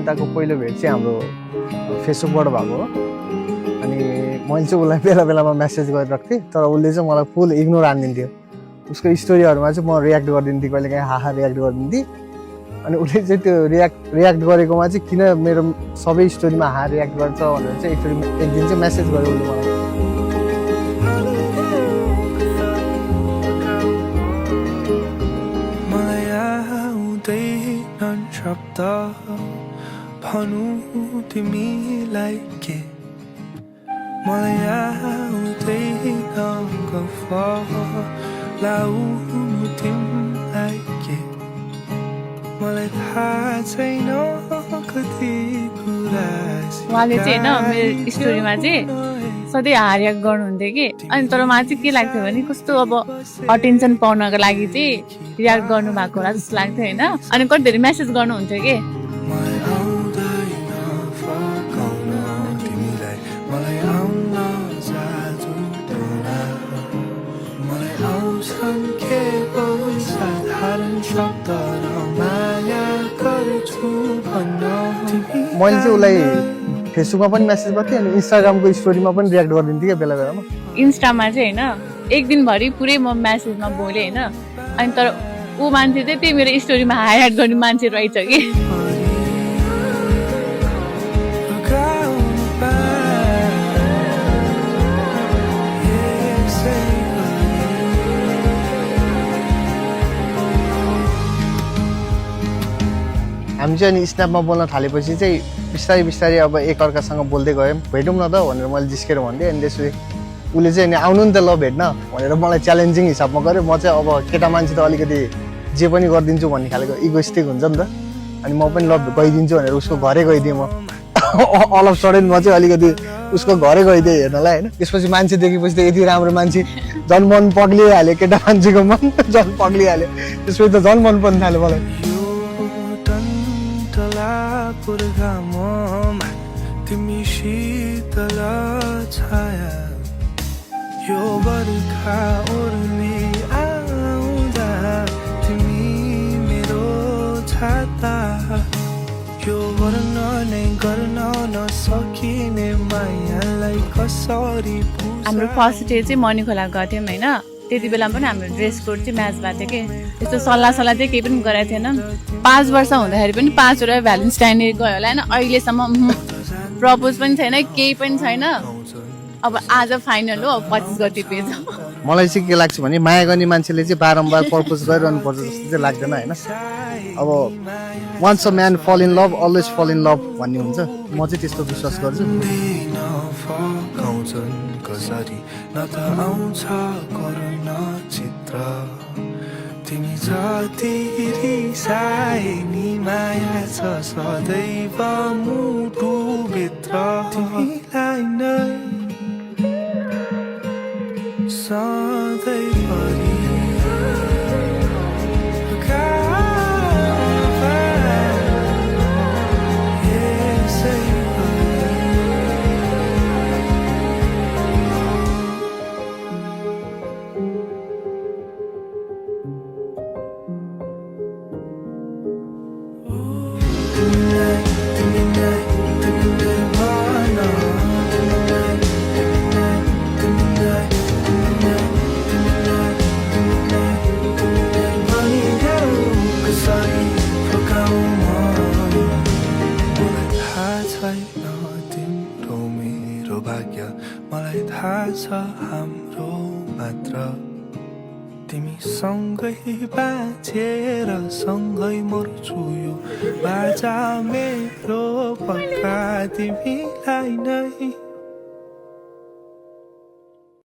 अनिताको पहिलो भेट चाहिँ हाम्रो फेसबुकबाट भएको हो। अनि मैले चाहिँ उसलाई बेला बेलामा मेसेज गरिरहेको थिएँ, तर उसले चाहिँ मलाई फुल इग्नोर हानिदिन्थ्यो। उसको स्टोरीहरूमा चाहिँ म रियाक्ट गरिदिन्थेँ, कहिले काहीँ हाहा रियाक्ट गरिदिन्थेँ। अनि उसले चाहिँ त्यो रियाक्ट गरेकोमा चाहिँ किन मेरो सबै स्टोरीमा हाहा रियाक्ट गर्छ भनेर चाहिँ एक दिन चाहिँ मेसेज गर्यो उसले मलाई। भनु तिमीलाई के मलाई आउँदैन गफलाउनु तिमीलाई के मलाई थाहा छैन कति कुरा। उहाँले चाहिँ होइन मेरो स्टोरीमा चाहिँ सधैँ हारियाक गर्नुहुन्थ्यो कि, अनि तर मलाई चाहिँ के लाग्थ्यो भने कस्तो अब अटेन्सन पाउनको लागि चाहिँ रियाक्ट गर्नु भएको होला जस्तो लाग्थ्यो होइन। अनि कति धेरै मेसेज गर्नुहुन्थ्यो कि मैले चाहिँ उसलाई फेसबुकमा पनि मेसेज गर्थेँ अनि इन्स्टाग्रामको स्टोरीमा पनि रियाक्ट गरिदिन्थेँ क्या बेला बेलामा। इन्स्टामा चाहिँ होइन एक दिनभरि पुरै म मेसेजमा बोलेँ होइन। अनि तर ऊ मान्छे चाहिँ त्यही मेरो स्टोरीमा हाइलाइट गर्ने मान्छे रहेछ कि। हामी चाहिँ अनि स्न्यापमा बोल्न थालेपछि चाहिँ बिस्तारै बिस्तारै अब एकअर्कासँग बोल्दै गयौँ। भेटौँ न त भनेर मैले जिस्केर भन्थेँ। अनि त्यसपछि उसले चाहिँ नि आउनु नि त ल भेट्न भनेर मलाई च्यालेन्जिङ हिसाबमा गर्यो। म चाहिँ अब केटा मान्छे त अलिकति जे पनि गरिदिन्छु भन्ने खालको इगोइस्टिक हुन्छ नि त। अनि म पनि ल गइदिन्छु भनेर उसको घरै गइदिएँ। म अल अफ सडन म चाहिँ अलिकति उसको घरै गइदिएँ हेर्नलाई होइन। त्यसपछि मान्छे देखेपछि त यति राम्रो मान्छे झन् मन पग्लिहाल्यो, केटा मान्छेको मन झन् पग्लिहाल्यो। त्यसपछि त झन् मन पर्न थाल्यो मलाई। तिमी शीतल छाया यो बर्खा ओर्ली आउँदा तिमी मेरो छाता यो गर्न नै गर्न नसकिने मायालाई कसरी। हाम्रो फर्स्ट डे चाहिँ मनी खोला गएको थियौँ होइन। त्यति बेला पनि हाम्रो ड्रेस कोड चाहिँ म्याच भएको थियो कि त्यस्तो सल्लाह चाहिँ केही पनि गराएको थिएन। 5 वर्ष हुँदाखेरि पनि 5वटा भ्यालेन्टाइन डे गयो होला होइन। अहिलेसम्म प्रपोज पनि छैन, केही पनि छैन। अब आज फाइनल हो, 25 गते पेज। मलाई चाहिँ के लाग्छ भने माया गर्ने मान्छेले चाहिँ बारम्बार प्रपोज गरिरहनु पर्छ जस्तो चाहिँ लाग्दैन होइन। अब वन्स अ म्यान फल इन लभ अलवेज फल इन लभ भन्ने हुन्छ। म चाहिँ त्यस्तो विश्वास गर्छु। तिमी जति रिसाइनी माया छ सदैव मुटुभित्र तिमीलाई नै सधैँभरि मलाई थाहा छ हाम्रो मात्र तिमी सँगै बाँचेर सँगै मर्छु यो बाजा मेरो पक्का तिमीलाई नै